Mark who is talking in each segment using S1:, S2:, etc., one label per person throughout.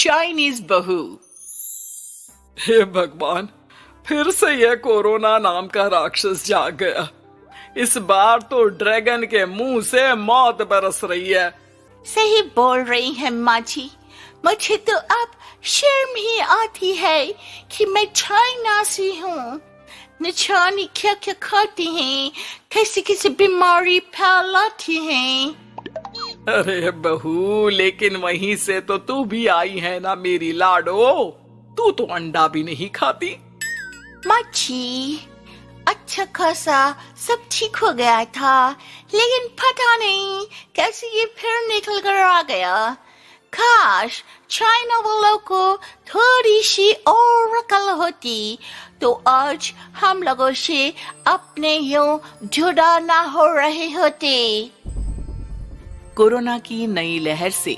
S1: Chinese बहू।
S2: हे भगवान, फिर से यह कोरोना नाम का राक्षस जाग गया। इस बार तो ड्रैगन के मुंह से मौत बरस रही है।
S1: सही बोल रही है माँ जी। मुझे तो अब शर्म ही आती है कि मैं चाइना से हूँ। न जाने क्या क्या खाती हैं, कैसी कैसी बीमारी फैलाती हैं।
S2: अरे बहू, लेकिन वहीं से तो तू भी आई है ना मेरी लाडो। तू तो अंडा भी नहीं खाती।
S1: माँ जी, अच्छा खासा सब ठीक हो गया था, लेकिन पता नहीं कैसे ये फिर निकल कर आ गया। काश चाइना वालों को थोड़ी सी और अकल होती तो आज हम लोगों से अपने यूं जुदा ना हो रहे होते। कोरोना की नई लहर से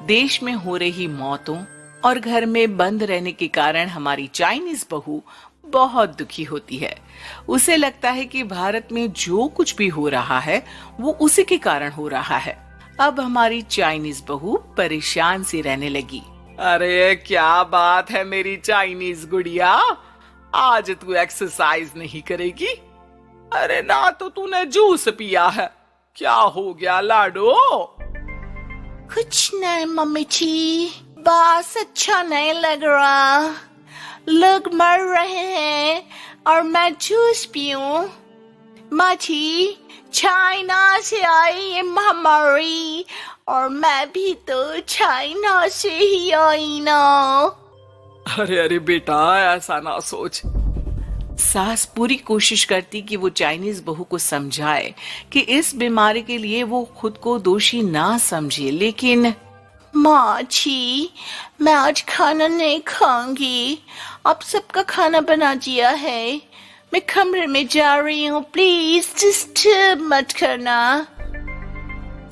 S1: देश में हो रही मौतों और घर में बंद रहने के कारण हमारी चाइनीज बहू बहुत दुखी होती है। उसे लगता है कि भारत में जो कुछ भी हो रहा है वो उसी के कारण हो रहा है। अब हमारी चाइनीज बहू परेशान सी रहने लगी।
S2: अरे क्या बात है मेरी चाइनीज गुड़िया, आज तू एक्सरसाइज नहीं करेगी? अरे ना तो तूने जूस पिया है। क्या हो गया लाडो?
S1: कुछ नहीं मम्मी जी, बस अच्छा नहीं लग रहा। लोग मर रहे हैं और मैं जूस पीऊं। माँ जी, चाइना से आई ये महामारी और मैं भी तो चाइना से ही आई ना।
S2: अरे अरे बेटा, ऐसा ना सोच।
S1: सास पूरी कोशिश करती कि वो चाइनीज बहू को समझाए कि इस बीमारी के लिए वो खुद को दोषी ना समझे, लेकिन माँ जी, मैं आज खाना नहीं खाऊंगी। आप सबका खाना बना दिया है। मैं कमरे में जा रही हूँ, प्लीज डिस्टर्ब मत करना।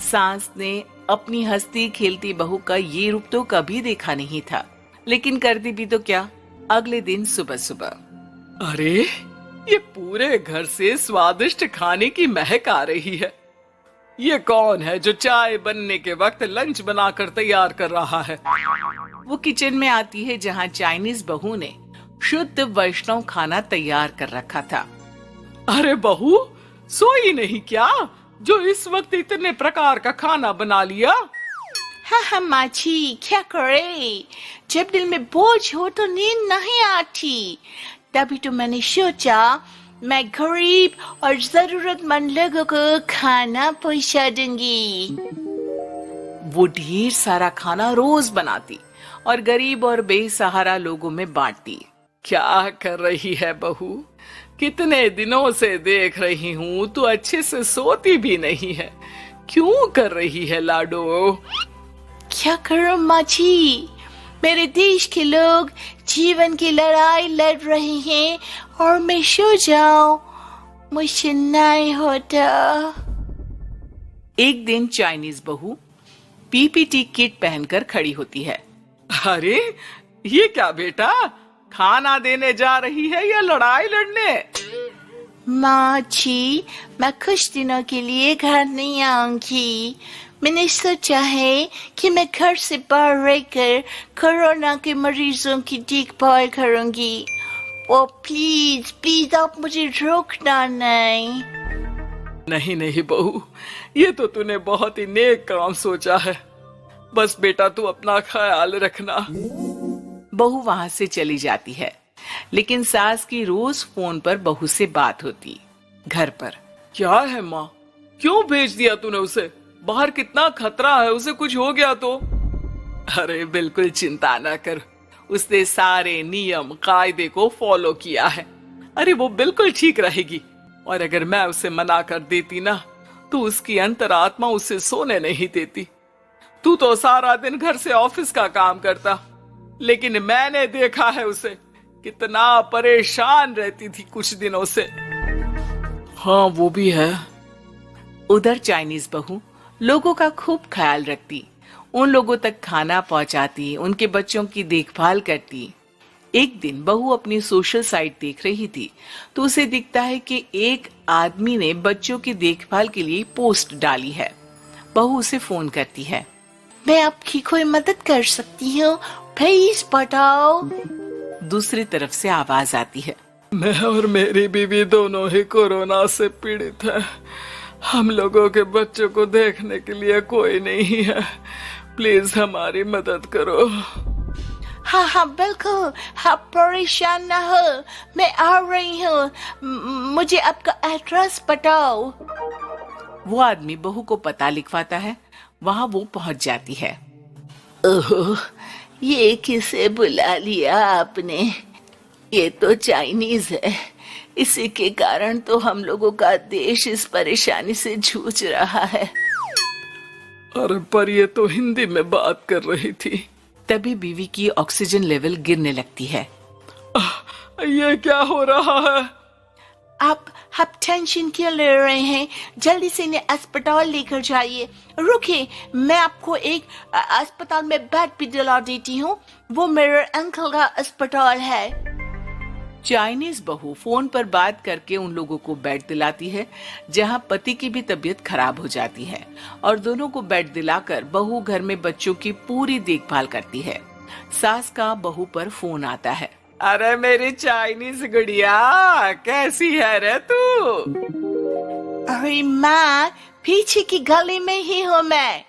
S1: सास ने अपनी हंसती खेलती बहू का ये रूप तो कभी देखा नहीं था, लेकिन करती भी तो क्या। अगले दिन सुबह सुबह,
S2: अरे ये पूरे घर से स्वादिष्ट खाने की महक आ रही है। ये कौन है जो चाय बनने के वक्त लंच बनाकर तैयार कर रहा है?
S1: वो किचन में आती है जहाँ चाइनीज बहू ने शुद्ध वैष्णव खाना तैयार कर रखा था।
S2: अरे बहू, सोई नहीं क्या जो इस वक्त इतने प्रकार का खाना बना लिया?
S1: हाँ माँ जी, क्या करे, जब दिल में बोझ हो तो नींद नहीं आती। तभी तो मैंने सोचा मैं गरीब और जरूरतमंद लोगों को खाना पहुंचा दूंगी। वो ढेर सारा खाना रोज बनाती और गरीब और बेसहारा लोगों में बांटती।
S2: क्या कर रही है बहू? कितने दिनों से देख रही हूँ तू अच्छे से सोती भी नहीं है। क्यों कर रही है लाडो?
S1: क्या करूं माँ जी, मेरे देश के लोग जीवन की लड़ाई लड़ रहे हैं और मैं सो जाऊं, मुझसे नहीं होता। एक दिन चाइनीज बहू पीपीटी किट पहनकर खड़ी होती है।
S2: अरे ये क्या बेटा, खाना देने जा रही है या लड़ाई लड़ने?
S1: माँ जी, मैं कुछ दिनों के लिए घर नहीं आऊंगी। मैंने सोचा है कि मैं घर से बाहर रहकर कोरोना के मरीजों की देखभाल करूंगी। ओ प्लीज प्लीज, आप मुझे रोकना नहीं।
S2: नहीं नहीं बहू, ये तो तूने बहुत ही नेक काम सोचा है। बस बेटा तू अपना ख्याल रखना।
S1: बहू वहां से चली जाती है, लेकिन सास की रोज फोन पर बहू से बात होती। घर पर
S2: क्या है माँ, क्यों भेज दिया तूने उसे? बाहर कितना खतरा है, उसे कुछ हो गया तो? अरे बिल्कुल चिंता न कर, उसने सारे नियम कायदे को फॉलो किया है। अरे वो बिल्कुल ठीक रहेगी। और अगर मैं उसे मना कर देती ना तो उसकी अंतरात्मा उसे सोने नहीं देती। तू तो सारा दिन घर से ऑफिस का काम करता, लेकिन मैंने देखा है उसे कितना परेशान रहती थी कुछ दिनों से। हाँ वो भी है।
S1: उधर चाइनीज बहू लोगों का खूब ख्याल रखती, उन लोगों तक खाना पहुंचाती, उनके बच्चों की देखभाल करती। एक दिन बहू अपनी सोशल साइट देख रही थी तो उसे दिखता है कि एक आदमी ने बच्चों की देखभाल के लिए पोस्ट डाली है। बहू उसे फोन करती है। मैं आपकी कोई मदद कर सकती हूँ? प्लीज बताओ। दूसरी तरफ से आवाज आती है।
S2: मैं और मेरी बीवी दोनों ही कोरोना से पीड़ित हैं। हम लोगों के बच्चों को देखने के लिए कोई नहीं है। प्लीज हमारी मदद करो।
S1: हाँ हाँ बिल्कुल, आप परेशान ना हो, मैं आ रही हूँ। मुझे आपका एड्रेस बताओ। वो आदमी बहू को पता लिखवाता है। वहाँ वो पहुँच जाती है। ओह, ये किसे बुला लिया आपने? ये तो चाइनीज है। इसी के कारण तो हम लोगों का देश इस परेशानी से जूझ रहा है।
S2: अरे पर ये तो हिंदी में बात कर रही थी।
S1: तभी बीवी की ऑक्सीजन लेवल गिरने लगती है।
S2: ये क्या हो रहा है?
S1: आप टेंशन क्यों ले रहे हैं? जल्दी से इन्हें अस्पताल लेकर जाइए। रुकिए, मैं आपको एक अस्पताल में बेड भी दिला देती हूँ। वो मेरे अंकल का अस्पताल है। चाइनीज बहू फोन पर बात करके उन लोगों को बेड दिलाती है, जहां पति की भी तबीयत खराब हो जाती है और दोनों को बेड दिलाकर बहू घर में बच्चों की पूरी देखभाल करती है। सास का बहू पर फोन आता है।
S2: अरे मेरी चाइनीज गुड़िया, कैसी है रे तू?
S1: अरे माँ, पीछे की गली में ही हूँ मैं।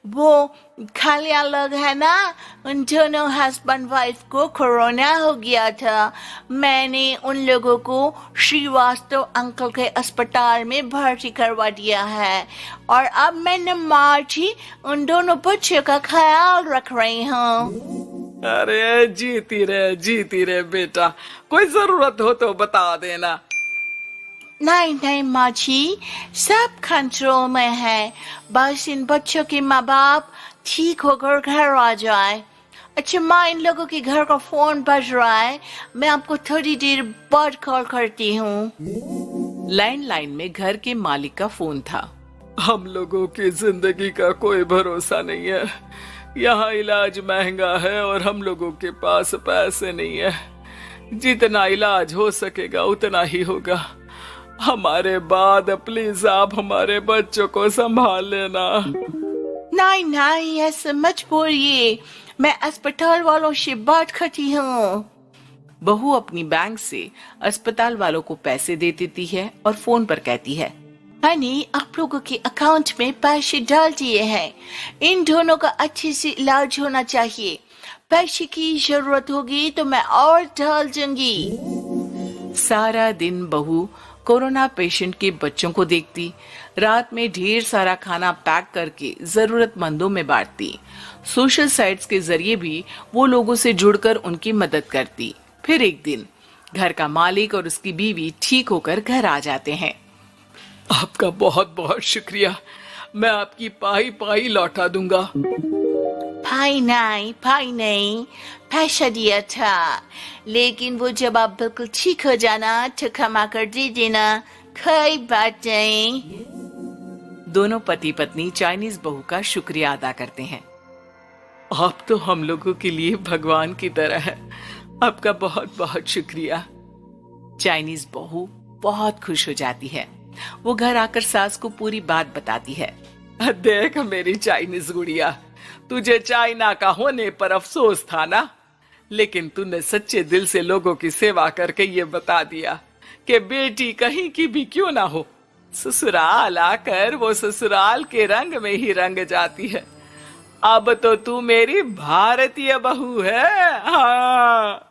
S1: वो खालिया लोग है ना, उन दोनों हस्बैंड वाइफ को कोरोना हो गया था। मैंने उन लोगों को श्रीवास्तव अंकल के अस्पताल में भर्ती करवा दिया है और अब मैं नमाजी उन दोनों बच्चों का ख्याल रख रही हूँ।
S2: अरे जीती रहे बेटा, कोई जरूरत हो तो बता देना।
S1: नहीं माँ जी, सब कंट्रोल में है। बस इन बच्चों के माँ बाप ठीक होकर घर आ जाए। अच्छा माँ, इन लोगों के घर का फोन बज रहा है, मैं आपको थोड़ी देर बाद कॉल करती हूँ। लैंडलाइन में घर के मालिक का फोन था।
S2: हम लोगों की जिंदगी का कोई भरोसा नहीं है। यहाँ इलाज महंगा है और हम लोगों के पास पैसे नहीं है। जितना इलाज हो सकेगा उतना ही होगा। हमारे बाद प्लीज आप हमारे बच्चों को संभाल लेना।
S1: नहीं, ऐसा मत बोलिए, मैं अस्पताल वालों से बात करती हूँ। बहू अपनी बैंक से अस्पताल वालों को पैसे दे देती है और फोन पर कहती है, हनी आप लोगों के अकाउंट में पैसे डाल दिए हैं। इन दोनों का अच्छे से इलाज होना चाहिए। पैसे की जरूरत होगी तो मैं और डाल दूंगी। सारा दिन बहू कोरोना पेशेंट के बच्चों को देखती, रात में ढेर सारा खाना पैक करके जरूरतमंदों में बांटती। सोशल साइट्स के जरिए भी वो लोगों से जुड़कर उनकी मदद करती। फिर एक दिन घर का मालिक और उसकी बीवी ठीक होकर घर आ जाते हैं।
S2: आपका बहुत बहुत शुक्रिया, मैं आपकी पाई पाई लौटा दूंगा।
S1: भाई नहीं, पैसा दिया था, लेकिन वो जब आप बिल्कुल ठीक हो जाना तो क्षमा कर दे देना, कोई बात नहीं। दोनों पति पत्नी चाइनीज बहू का शुक्रिया अदा करते हैं।
S2: आप तो हम लोगों के लिए भगवान की तरह है, आपका बहुत बहुत शुक्रिया।
S1: चाइनीज बहू बहुत खुश हो जाती है। वो घर आकर सास को पूरी बात बताती है।
S2: देख मेरी चाइनीज गुड़िया, तुझे चाइना का होने पर अफसोस था ना, लेकिन तूने सच्चे दिल से लोगों की सेवा करके ये बता दिया कि बेटी कहीं की भी क्यों ना हो, ससुराल आकर वो ससुराल के रंग में ही रंग जाती है। अब तो तू मेरी भारतीय बहू है। हाँ।